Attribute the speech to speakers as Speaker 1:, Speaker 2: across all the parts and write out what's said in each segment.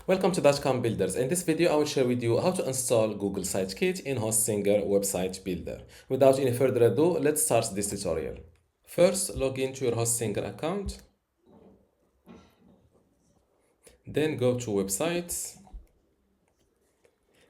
Speaker 1: Welcome to dotcom builders. In this video, I will share with you how to install Google Sitekit in Hostinger website builder. Without any further ado, let's start this tutorial. First, log into your Hostinger account. Then go to websites.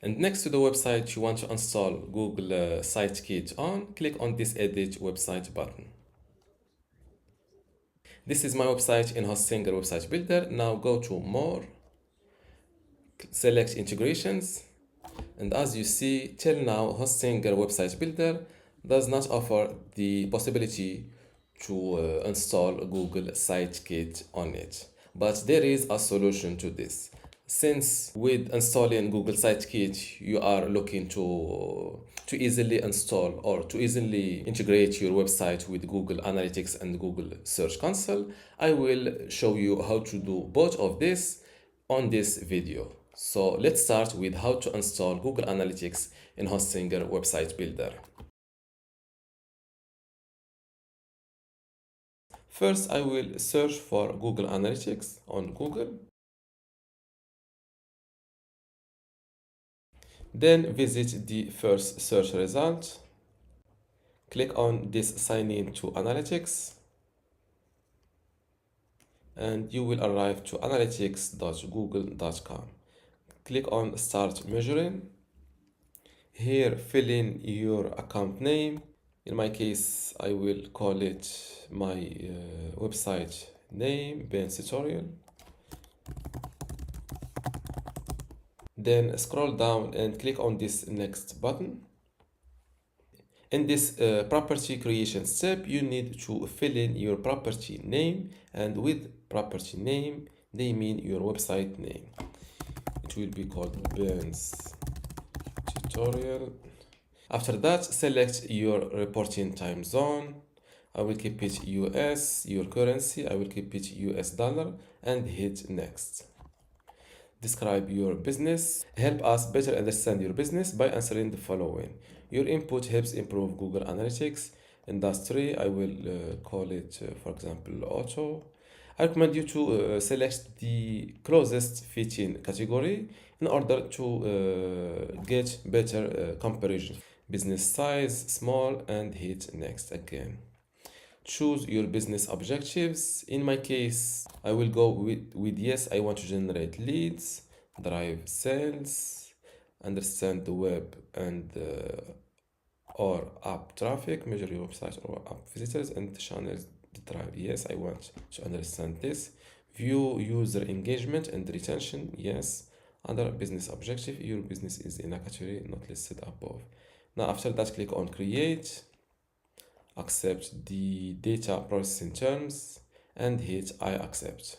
Speaker 1: And next to the website you want to install Google Sitekit on, click on this edit website button. This is my website in Hostinger website builder. Now go to more, select integrations. And as you see, till now, Hostinger website builder does not offer the possibility to install Google Sitekit on it. But there is a solution to this. Since with installing Google Sitekit, you are looking to easily install or to easily integrate your website with Google Analytics and Google Search Console, I will show you how to do both of this on this video. So let's start with how to install Google Analytics in Hostinger website builder. First, I will search for Google Analytics on Google. Then visit the first search result. Click on this sign in to Analytics. And you will arrive to analytics.google.com. Click on Start Measuring. Here, fill in your account name. In my case, I will call it my website name, Ben's Tutorial. Then scroll down and click on this next button. In this property creation step, you need to fill in your property name, and with property name, they mean your website name. It will be called Ben's Tutorial. After that, select your reporting time zone. I will keep it US, your currency, I will keep it US dollar, and hit next. Describe your business. Help us better understand your business by answering the following. Your input helps improve Google Analytics. Industry, I will call it, for example, auto. I recommend you to select the closest fitting category in order to get better comparison. Business size, small, and hit next again. Choose your business objectives. In my case, I will go with yes, I want to generate leads, drive sales, understand the web and or app traffic, measure your website or app visitors and channels drive. Yes, I want to understand this. View user engagement and retention. Yes. Other business objective, your business is in a category not listed above. Now after that, click on create, accept the data processing terms and hit I accept.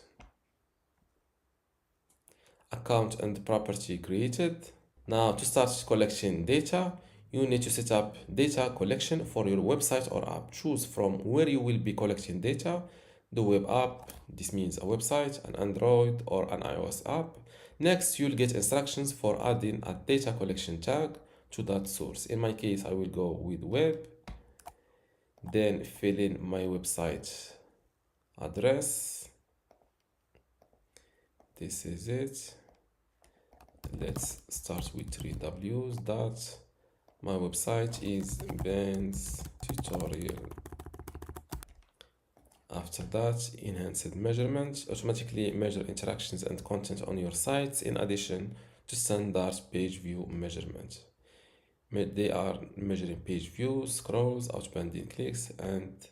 Speaker 1: Account and property created. Now to start collecting data, you need to set up data collection for your website or app. Choose from where you will be collecting data, the web app, this means a website, an Android or an iOS app. Next, you'll get instructions for adding a data collection tag to that source. In my case, I will go with web, then fill in my website address. This is it. Let's start with 3Ws. My website is Ben's Tutorial. After that, enhanced measurement automatically measure interactions and content on your sites in addition to standard page view measurement. They are measuring page views, scrolls, outbound clicks, and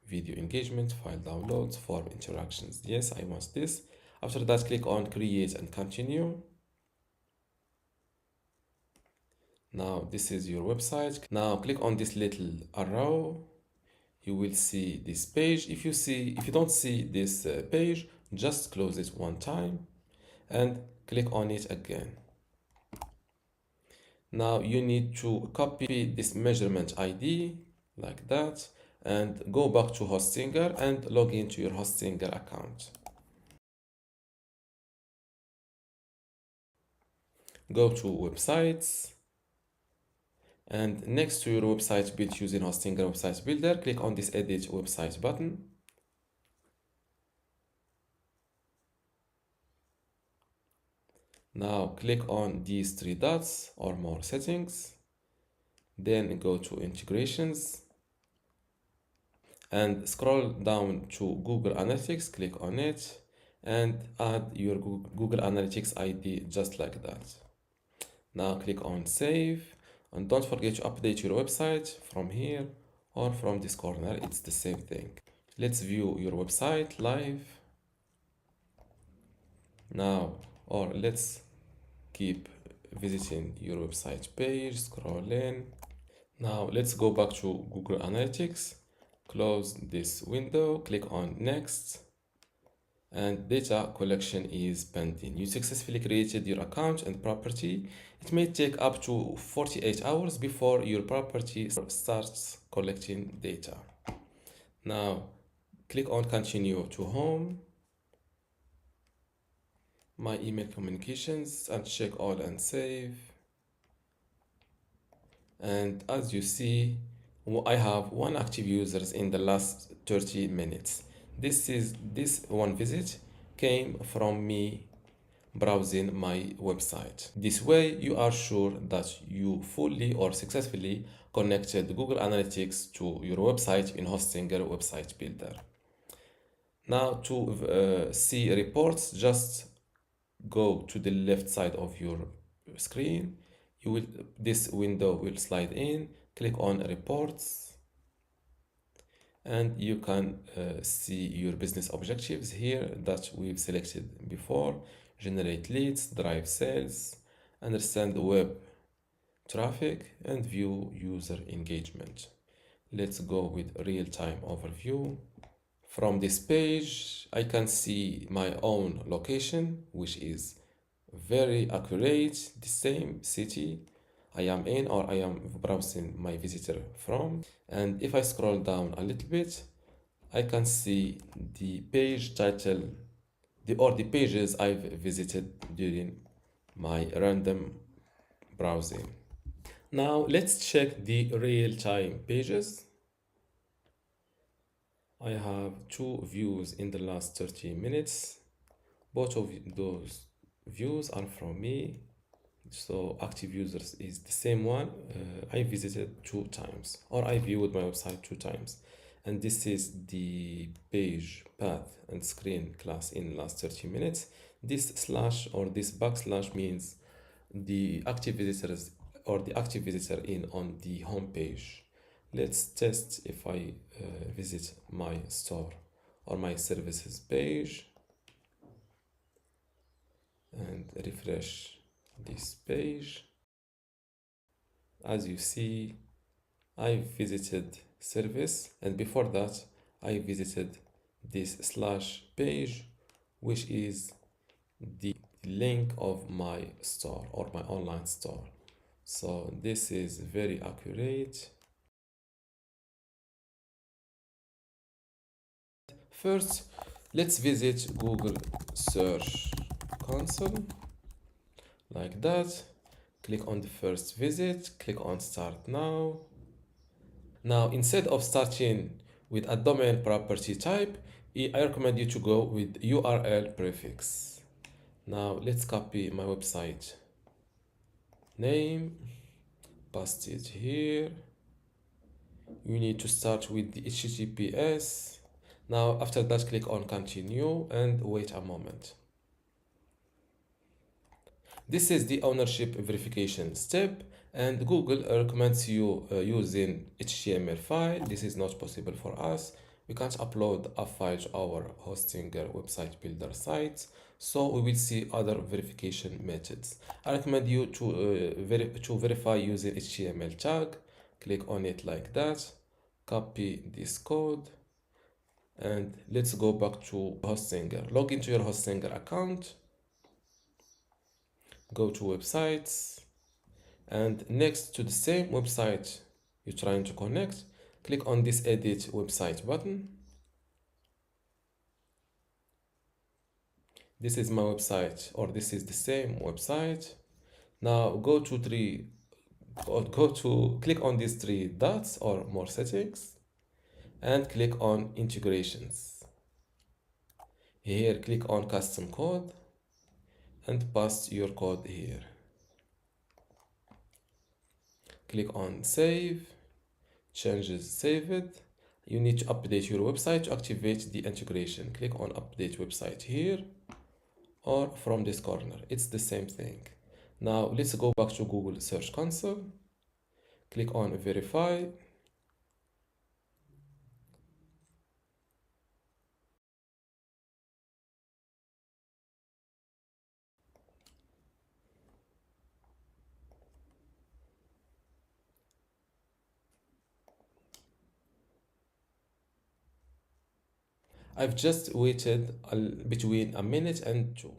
Speaker 1: video engagement, file downloads, form interactions. Yes, I want this. After that, click on create and continue. Now this is your website. Now click on this little arrow. You will see this page. If you don't see this page, just close it one time and click on it again. Now you need to copy this measurement ID like that and go back to Hostinger and log into your Hostinger account. Go to websites and next to your website built using Hostinger website builder, click on this edit website button. Now click on these three dots or more settings, then go to integrations and scroll down to Google Analytics, click on it and add your Google Analytics ID just like that. Now click on save and don't forget to update your website from here or from this corner, it's the same thing. Let's view your website live now, or let's keep visiting your website page, scroll in. Now let's go back to Google Analytics, close this window, click on next, and data collection is pending. You successfully created your account and property. It may take up to 48 hours before your property starts collecting data. Now click on continue to home, my email communications, and check all and save. And as you see, I have one active users in the last 30 minutes. This one visit came from me browsing my website. This way you are sure that you fully or successfully connected Google Analytics to your website in Hostinger Website Builder. Now to see reports, just go to the left side of your screen. This window will slide in, click on reports, and you can see your business objectives here that we've selected before: generate leads, drive sales, understand web traffic, and view user engagement. Let's go with real-time overview. From this page I can see my own location, which is very accurate, the same city I am in or I am browsing my visitor from. And if I scroll down a little bit, I can see the page title, the pages I've visited during my random browsing. Now let's check the real-time pages. I have two views in the last 30 minutes. Both of those views are from me, so active users is the same one. I visited 2 times, or I viewed my website 2 times, and this is the page path and screen class in last 30 minutes. This slash or this backslash means the active visitors or the active visitor in on the home page. Let's test if I visit my store or my services page and refresh this page. As you see, I visited service, and before that I visited this slash page, which is the link of my store or my online store. So this is very accurate. First, let's visit Google Search Console like that. Click on the first visit, click on Start Now. Now, instead of starting with a domain property type, I recommend you to go with URL prefix. Now, let's copy my website name, paste it here. You need to start with the HTTPS. Now, after that, click on Continue and wait a moment. This is the ownership verification step, and Google recommends you using HTML file. This is not possible for us. We can't upload a file to our Hostinger website builder site, so we will see other verification methods. I recommend you to verify using HTML tag. Click on it like that, copy this code, and let's go back to Hostinger. Log into your Hostinger account, go to websites, and next to the same website you're trying to connect, click on this edit website button. This is my website, or this is the same website. Now click on these 3 dots or more settings and click on integrations. Here click on custom code. and paste your code here. Click on save, changes saved. You need to update your website to activate the integration. Click on update website here or from this corner. It's the same thing. Now let's go back to Google Search Console. Click on verify. I've just waited between a minute and two.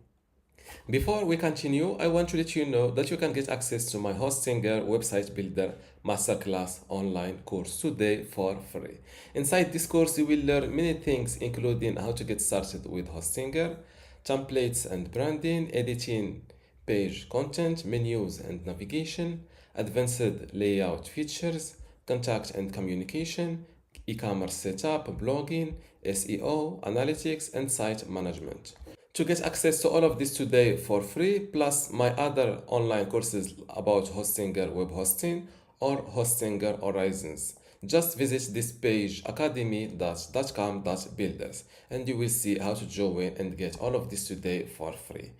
Speaker 1: Before we continue, I want to let you know that you can get access to my Hostinger Website Builder Masterclass online course today for free. Inside this course, you will learn many things, including how to get started with Hostinger, templates and branding, editing page content, menus and navigation, advanced layout features, contact and communication, e-commerce setup, blogging, SEO, analytics, and site management. To get access to all of this today for free, plus my other online courses about Hostinger web hosting or Hostinger Horizons, just visit this page academy.dotcom.builders and you will see how to join and get all of this today for free.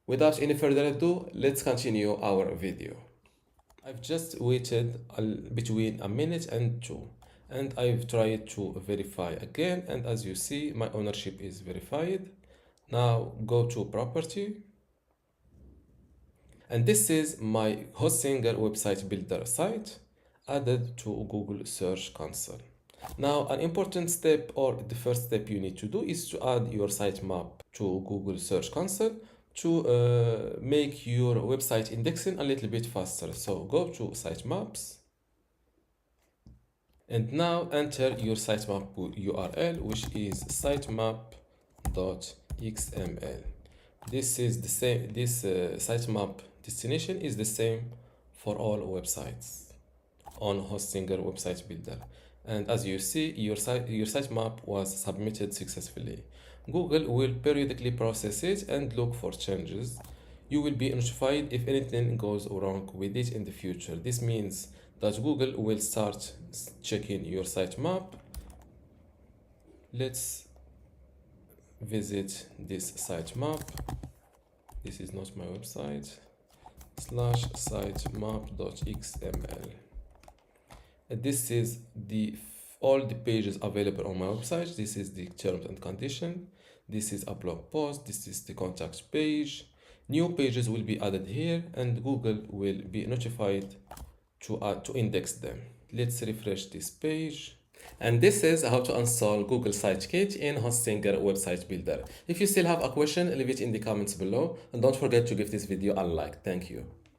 Speaker 1: Without any further ado, let's continue our video. I've just waited between a minute and two, and I've tried to verify again, and as you see, my ownership is verified. Now go to property, and this is my Hostinger website builder site added to Google Search Console. Now an important step, or the first step you need to do, is to add your sitemap to Google Search Console to make your website indexing a little bit faster. So go to sitemaps and now enter your sitemap URL, which is sitemap.xml. This is the same. This sitemap destination is the same for all websites on Hostinger Website Builder. And as you see, your sitemap was submitted successfully. Google will periodically process it and look for changes. You will be notified if anything goes wrong with it in the future. This means that Google will start checking your sitemap. Let's visit this sitemap. This is not my website. /sitemap.xml. This is all the pages available on my website. This is the terms and condition. This is a blog post. This is the contact page. New pages will be added here, and Google will be notified to index them. Let's refresh this page. And this is how to install Google Sitekit in Hostinger Website Builder. If you still have a question, leave it in the comments below, and don't forget to give this video a like. Thank you.